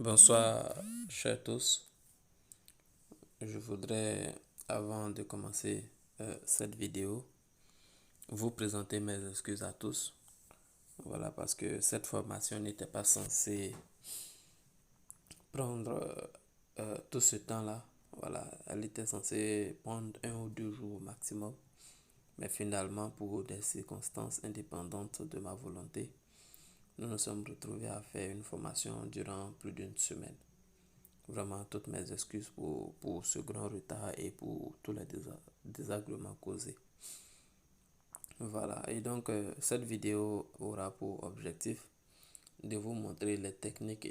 Bonsoir, chers tous. Je voudrais, avant de commencer cette vidéo, vous présenter mes excuses à tous. Voilà, parce que cette formation n'était pas censée prendre tout ce temps-là. Voilà, elle était censée prendre 1 ou 2 jours maximum. Mais finalement, pour des circonstances indépendantes de ma volonté, nous nous sommes retrouvés à faire une formation durant plus d'une semaine. Vraiment, toutes mes excuses pour ce grand retard et pour tous les désagréments causés. Voilà, et donc cette vidéo aura pour objectif de vous montrer les techniques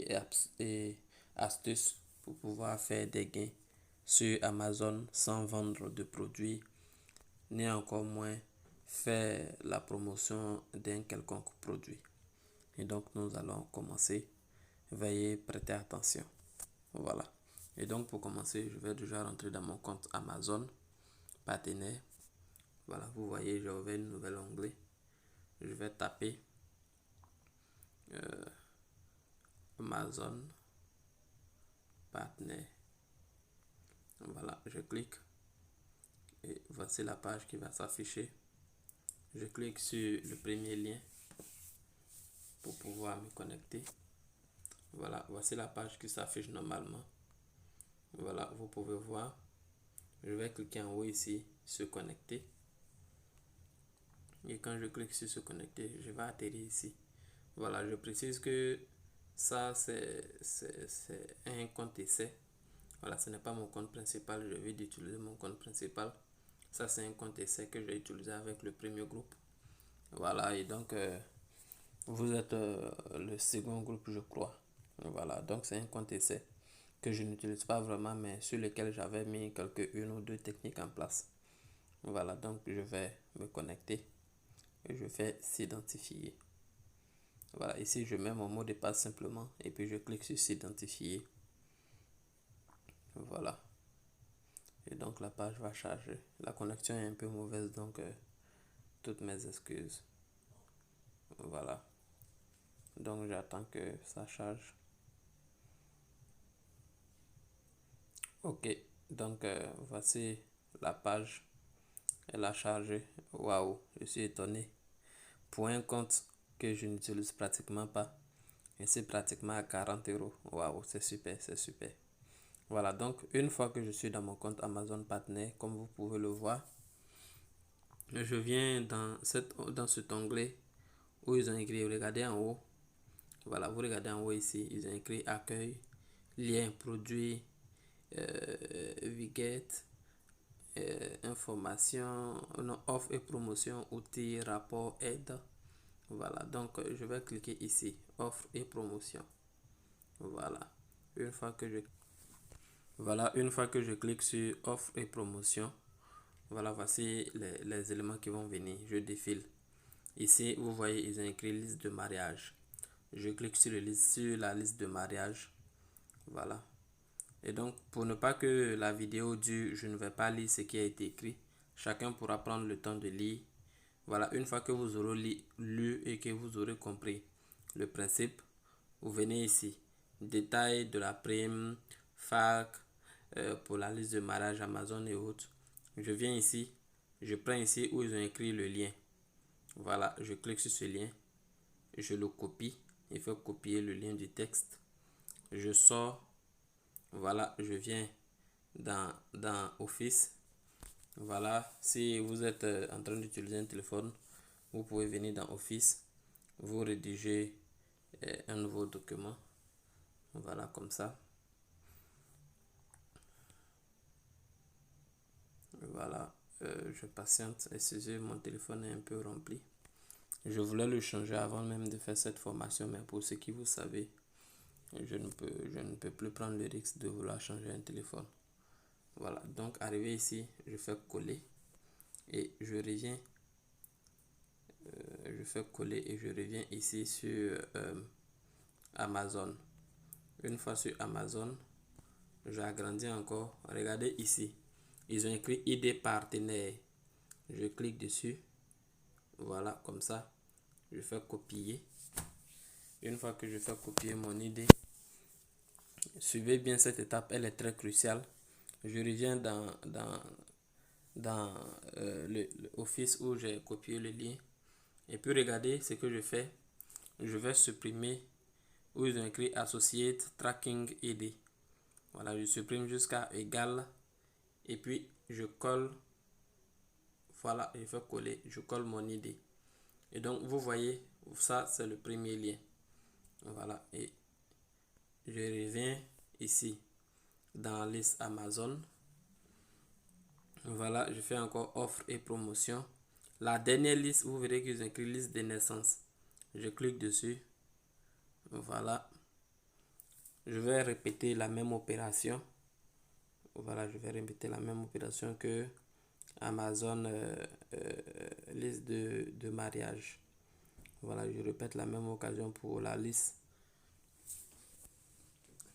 et astuces pour pouvoir faire des gains sur Amazon sans vendre de produits, ni encore moins faire la promotion d'un quelconque produit. Et donc nous allons commencer. Veuillez prêter attention. Voilà. Et donc pour commencer, je vais déjà rentrer dans mon compte Amazon partenaire. Voilà, vous voyez, j'ai ouvert un nouvel onglet. Je vais taper Amazon partenaire. Voilà, je clique et voici la page qui va s'afficher. Je clique sur le premier lien pour pouvoir me connecter. Voilà, voici la page qui s'affiche normalement. Voilà, vous pouvez voir. Je vais cliquer en haut ici, se connecter. Et quand je clique sur se connecter, je vais atterrir ici. Voilà, je précise que ça c'est un compte essai. Voilà, ce n'est pas mon compte principal. Je vais d'utiliser mon compte principal. Ça c'est un compte essai que j'ai utilisé avec le premier groupe. Voilà, et donc vous êtes le second groupe, je crois. Voilà, donc c'est un compte essai que je n'utilise pas vraiment, mais sur lequel j'avais mis une ou deux techniques en place. Voilà, donc je vais me connecter et je fais s'identifier. Voilà, ici je mets mon mot de passe simplement et puis je clique sur s'identifier. Voilà. Et donc la page va charger. La connexion est un peu mauvaise, donc toutes mes excuses. Voilà. Donc j'attends que ça charge. Ok, donc voici la page. Elle a chargé. Waouh, je suis étonné. Pour un compte que je n'utilise pratiquement pas, et c'est pratiquement à 40 €. Waouh, c'est super, c'est super. Voilà, donc une fois que je suis dans mon compte Amazon Partner, comme vous pouvez le voir, je viens dans cet onglet où ils ont écrit, regardez en haut. Voilà, vous regardez en haut ici, ils ont écrit accueil, lien, produit, widget, information, non, offre et promotion, outils, rapport, aide. Voilà, donc je vais cliquer ici, offre et promotion. Voilà, une fois que je une fois que je clique sur offre et promotion, voilà, voici les éléments qui vont venir. Je défile. Ici, vous voyez, ils ont écrit liste de mariage. Je clique sur la liste de mariage. Voilà. Et donc, pour ne pas que la vidéo dure, je ne vais pas lire ce qui a été écrit. Chacun pourra prendre le temps de lire. Voilà, une fois que vous aurez lu et que vous aurez compris le principe, vous venez ici. Détail de la prime, FAQ, pour la liste de mariage Amazon et autres. Je viens ici, je prends ici où ils ont écrit le lien. Voilà, je clique sur ce lien, je le copie, il faut copier le lien du texte. Je sors, voilà, je viens dans Office. Voilà, si vous êtes en train d'utiliser un téléphone, vous pouvez venir dans Office, vous rédigez un nouveau document. Voilà, comme ça. Voilà, je patiente. Excusez, mon téléphone est un peu rempli. Je voulais le changer avant même de faire cette formation, mais pour ce qui vous savez, je ne peux plus prendre le risque de vouloir changer un téléphone. Voilà, donc arrivé ici, je fais coller et je reviens. Je fais coller et je reviens ici sur Amazon. Une fois sur Amazon, j'agrandis encore. Regardez ici, ils ont écrit ID partenaire. Je clique dessus. Voilà, comme ça. Je fais copier. Une fois que je fais copier mon ID, suivez bien cette étape, elle est très cruciale. Je reviens dans l'office où j'ai copié le lien. Et puis regardez ce que je fais. Je vais supprimer où ils ont écrit Associate Tracking ID. Voilà, je supprime jusqu'à égal. Et puis je colle. Voilà, je fais coller. Je colle mon ID. Et donc vous voyez, ça c'est le premier lien. Voilà, et je reviens ici dans la liste Amazon. Voilà, je fais encore offre et promotion. La dernière liste, vous verrez qu'ils ont écrit liste de naissance. Je clique dessus. Voilà. Je vais répéter la même opération. Voilà, je vais répéter la même opération que Amazon liste de mariage. Voilà, je répète la même occasion pour la liste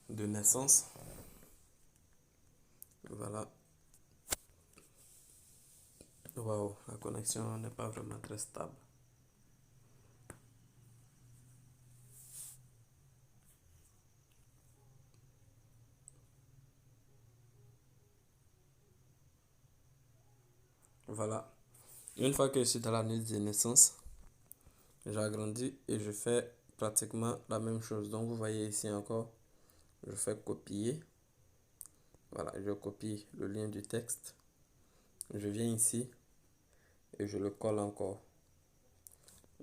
de naissance. Voilà. Waouh, la connexion n'est pas vraiment très stable. Voilà. Une fois que je suis dans la liste de naissance, j'agrandis et je fais pratiquement la même chose. Donc vous voyez ici encore, je fais copier. Voilà, je copie le lien du texte. Je viens ici et je le colle encore.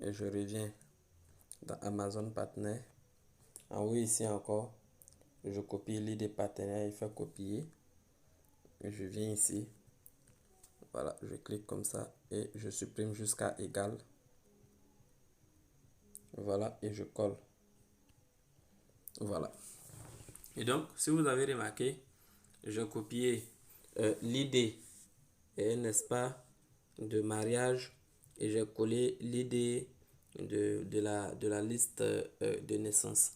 Et je reviens dans Amazon Partenaire. En haut ici encore, je copie l'idée partenaire et fais copier. Et je viens ici. Voilà, je clique comme ça et je supprime jusqu'à égal. Voilà, et je colle. Voilà. Et donc, si vous avez remarqué, je copié l'idée, n'est-ce pas, de mariage et j'ai collé l'idée de la liste de naissance.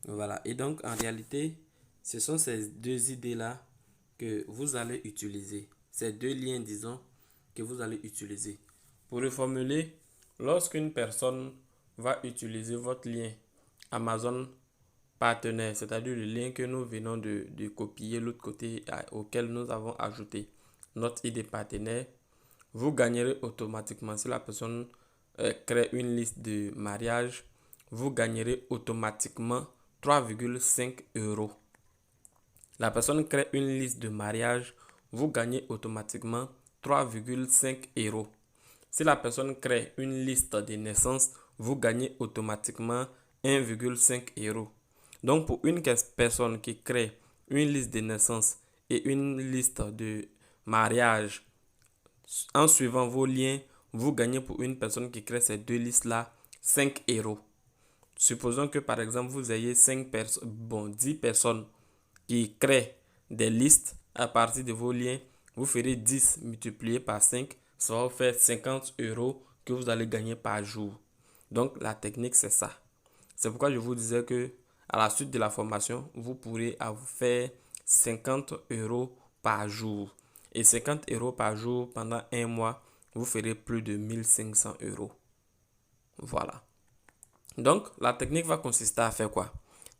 Voilà. Et donc, en réalité, ce sont ces deux idées-là que vous allez utiliser. Ces deux liens, disons, que vous allez utiliser. Pour reformuler, lorsqu'une personne va utiliser votre lien Amazon partenaire, c'est-à-dire le lien que nous venons de copier l'autre côté auquel nous avons ajouté notre idée partenaire, vous gagnerez automatiquement. Si la personne crée une liste de mariage, vous gagnerez automatiquement 3,5 €. La personne crée une liste de mariage, vous gagnez automatiquement 3,5 €. Si la personne crée une liste de naissance, vous gagnez automatiquement 1,5 €. Donc, pour une personne qui crée une liste de naissance et une liste de mariage, en suivant vos liens, vous gagnez pour une personne qui crée ces deux listes-là 5 €. Supposons que par exemple, vous ayez 10 personnes qui créent des listes à partir de vos liens. Vous ferez 10 multiplié par 5, ça va vous faire 50 € que vous allez gagner par jour. Donc, la technique, c'est ça. C'est pourquoi je vous disais que à la suite de la formation, vous pourrez faire 50 € par jour. Et 50 € par jour pendant un mois, vous ferez plus de 1500 €. Voilà. Donc, la technique va consister à faire quoi?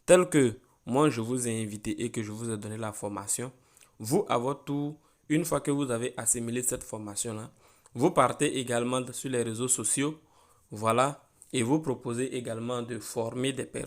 Tel que moi, je vous ai invité et que je vous ai donné la formation, vous, à votre tour, une fois que vous avez assimilé cette formation-là, vous partez également sur les réseaux sociaux, voilà, et vous proposez également de former des personnes.